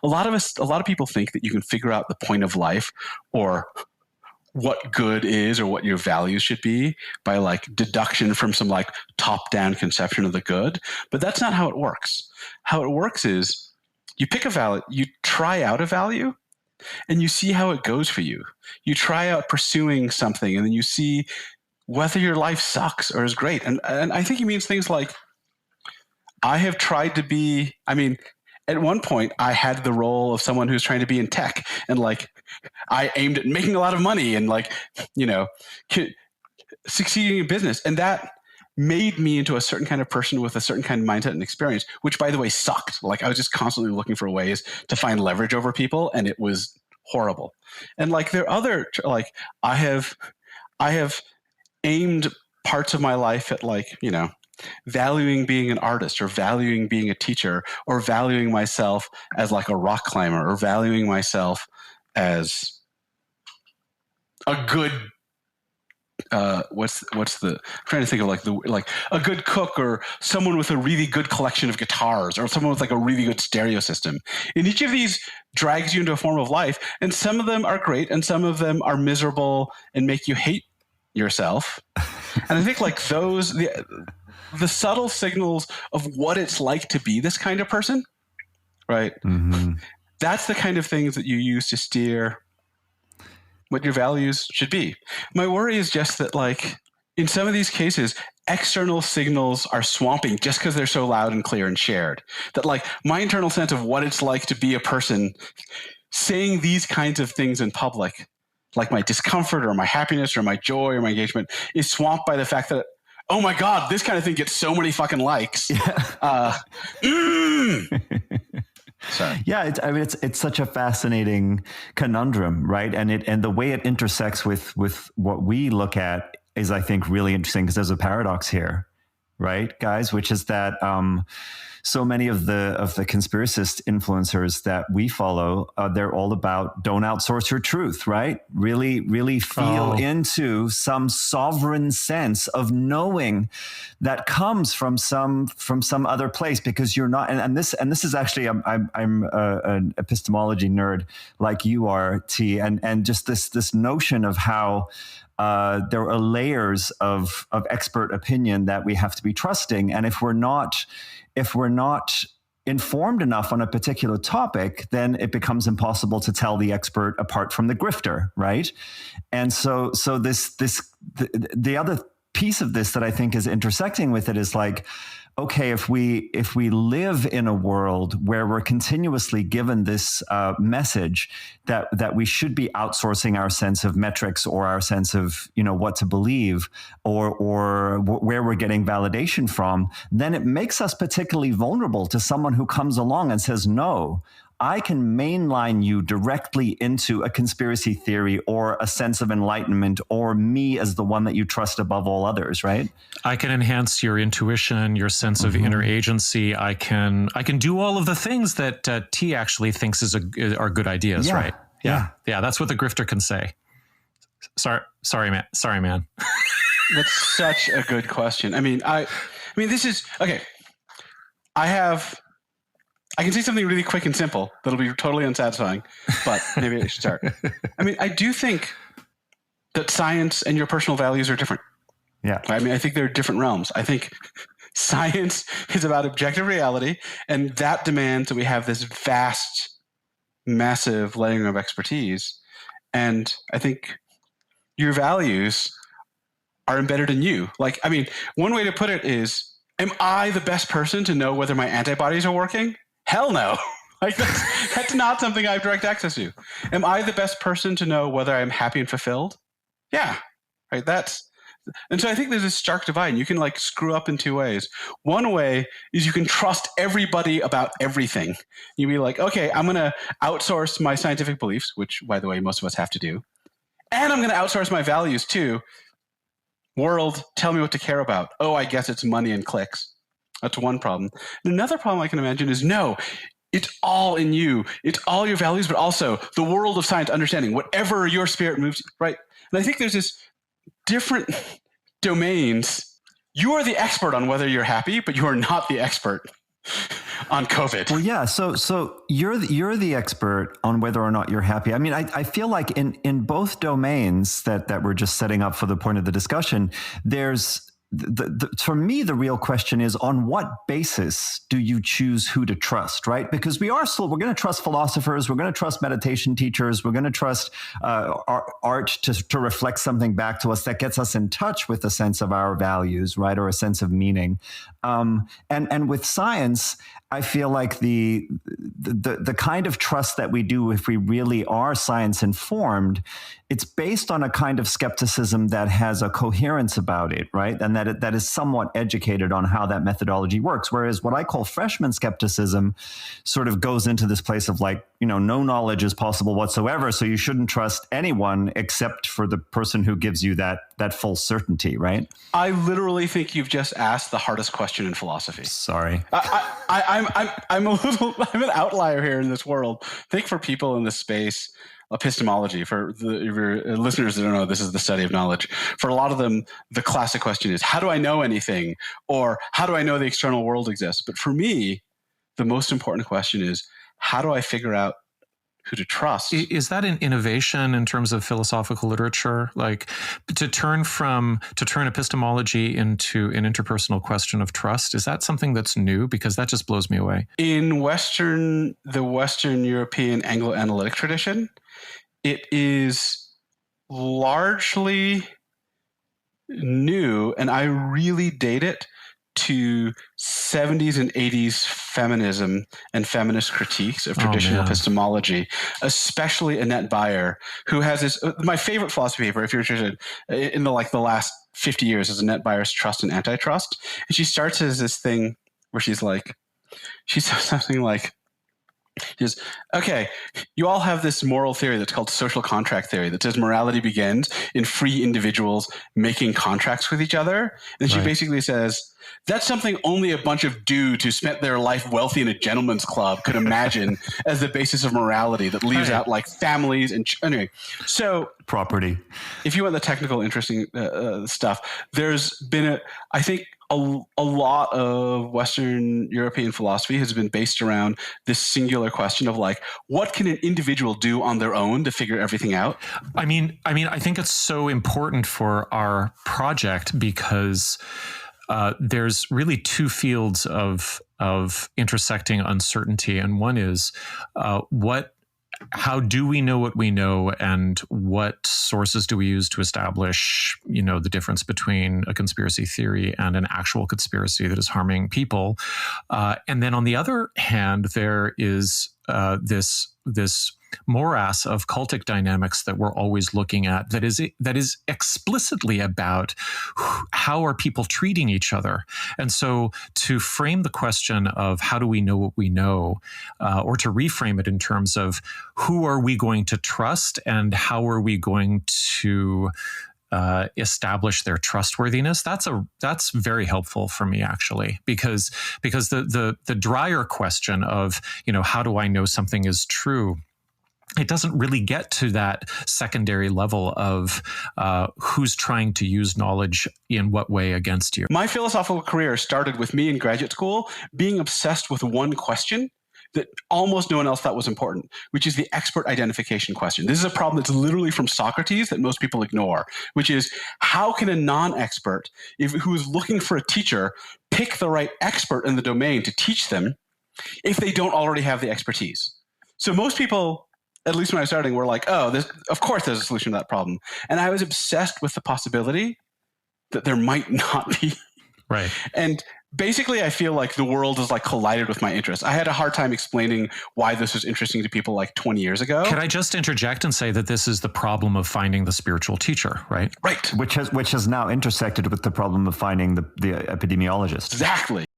a lot of people think that you can figure out the point of life or what good is or what your values should be by like deduction from some like top-down conception of the good. But that's not how it works. How it works is you pick a value, you try out a value, and you see how it goes for you. You try out pursuing something, and then you see whether your life sucks or is great. And I think he means things like, I have tried to be, at one point I had the role of someone who's trying to be in tech, and like I aimed at making a lot of money and like, succeeding in business. And that made me into a certain kind of person with a certain kind of mindset and experience, which by the way sucked. Like I was just constantly looking for ways to find leverage over people, and it was horrible. And like there are other, like I have aimed parts of my life at like, valuing being an artist or valuing being a teacher or valuing myself as like a rock climber or valuing myself as a good I'm trying to think of like a good cook or someone with a really good collection of guitars or someone with like a really good stereo system. And each of these drags you into a form of life, and some of them are great and some of them are miserable and make you hate yourself. And I think like those the subtle signals of what it's like to be this kind of person, right? Mm-hmm. That's the kind of things that you use to steer what your values should be. My worry is just that like in some of these cases, external signals are swamping just because they're so loud and clear and shared. That like my internal sense of what it's like to be a person saying these kinds of things in public, like my discomfort or my happiness or my joy or my engagement, is swamped by the fact that, oh my God, this kind of thing gets so many fucking likes. Yeah. Sorry. Yeah, it's such a fascinating conundrum, right? And the way it intersects with what we look at is, I think, really interesting because there's a paradox here, right, guys? Which is that so many of the conspiracist influencers that we follow, they're all about don't outsource your truth, right? Really feel into some sovereign sense of knowing that comes from some other place, because you're not. And this is actually I'm an epistemology nerd like you are, T, and just this notion of how there are layers of expert opinion that we have to be trusting, and if we're not informed enough on a particular topic, then it becomes impossible to tell the expert apart from the grifter, right? And so the other piece of this that I think is intersecting with it is like, okay, if we live in a world where we're continuously given this message that we should be outsourcing our sense of metrics or our sense of what to believe or where we're getting validation from, then it makes us particularly vulnerable to someone who comes along and says, no, I can mainline you directly into a conspiracy theory or a sense of enlightenment or me as the one that you trust above all others, right? I can enhance your intuition, your sense of inner agency. I can do all of the things that T actually thinks are good ideas, right? Yeah. That's what the grifter can say. Sorry, man. That's such a good question. I mean, this is okay. I can say something really quick and simple that'll be totally unsatisfying, but maybe I should start. I do think that science and your personal values are different. Yeah. I think they're different realms. I think science is about objective reality, and that demands that we have this vast, massive layering of expertise. And I think your values are embedded in you. One way to put it is, am I the best person to know whether my antibodies are working? Hell no. That's not something I have direct access to. Am I the best person to know whether I'm happy and fulfilled? Yeah. Right. And so I think there's this stark divide, and you can screw up in two ways. One way is you can trust everybody about everything. You be like, okay, I'm going to outsource my scientific beliefs, which by the way, most of us have to do. And I'm going to outsource my values too. World, tell me what to care about. Oh, I guess it's money and clicks. That's one problem. And another problem I can imagine is, no, it's all in you. It's all your values, but also the world of science understanding, whatever your spirit moves, right? And I think there's this different domains. You are the expert on whether you're happy, but you are not the expert on COVID. Well, yeah. So you're the expert on whether or not you're happy. I mean, I feel like in both domains that we're just setting up for the point of the discussion, there's for me, the real question is, on what basis do you choose who to trust, right? Because we're going to trust philosophers, we're going to trust meditation teachers, we're going to trust art to reflect something back to us that gets us in touch with a sense of our values, right, or a sense of meaning. And with science, I feel like the kind of trust that we do if we really are science informed, it's based on a kind of skepticism that has a coherence about it, right? And that is somewhat educated on how that methodology works. Whereas what I call freshman skepticism sort of goes into this place of like, no knowledge is possible whatsoever. So you shouldn't trust anyone except for the person who gives you that full certainty, right? I literally think you've just asked the hardest question in philosophy. Sorry. I'm an outlier here in this world. I think for people in this space, epistemology, for your listeners that don't know, this is the study of knowledge. For a lot of them, the classic question is, how do I know anything? Or how do I know the external world exists? But for me, the most important question is, how do I figure out who to trust? Is that an innovation in terms of philosophical literature? Like to turn epistemology into an interpersonal question of trust? Is that something that's new? Because that just blows me away. In the Western European Anglo-analytic tradition, it is largely new, and I really date it to 70s and 80s feminism and feminist critiques of traditional epistemology, especially Annette Beyer, who has this, my favorite philosophy paper, if you're interested, in the last 50 years, is Annette Beyer's Trust and Antitrust. And she starts as this thing where she says something like, okay, you all have this moral theory that's called social contract theory that says morality begins in free individuals making contracts with each other. And she basically says, that's something only a bunch of dudes who spent their life wealthy in a gentleman's club could imagine as the basis of morality that leaves out like families and anyway. So property. If you want the technical, interesting stuff, there's been I think a lot of Western European philosophy has been based around this singular question of like, what can an individual do on their own to figure everything out? I mean, I think it's so important for our project because there's really two fields of intersecting uncertainty, and one is how do we know what we know, and what sources do we use to establish, the difference between a conspiracy theory and an actual conspiracy that is harming people. And then on the other hand, there is this morass of cultic dynamics that we're always looking at that is explicitly about how are people treating each other. And so to frame the question of how do we know what we know, or to reframe it in terms of who are we going to trust and how are we going to establish their trustworthiness, that's very helpful for me, actually, because the drier question of, how do I know something is true, it doesn't really get to that secondary level of who's trying to use knowledge in what way against you. My philosophical career started with me in graduate school being obsessed with one question that almost no one else thought was important, which is the expert identification question. This is a problem that's literally from Socrates that most people ignore, which is how can a non-expert who is looking for a teacher pick the right expert in the domain to teach them if they don't already have the expertise? So most people, at least when I was starting, were like, of course there's a solution to that problem. And I was obsessed with the possibility that there might not be. Right. And basically, I feel like the world has collided with my interests. I had a hard time explaining why this was interesting to people 20 years ago. Can I just interject and say that this is the problem of finding the spiritual teacher, right? Right. Which has now intersected with the problem of finding the epidemiologist. Exactly.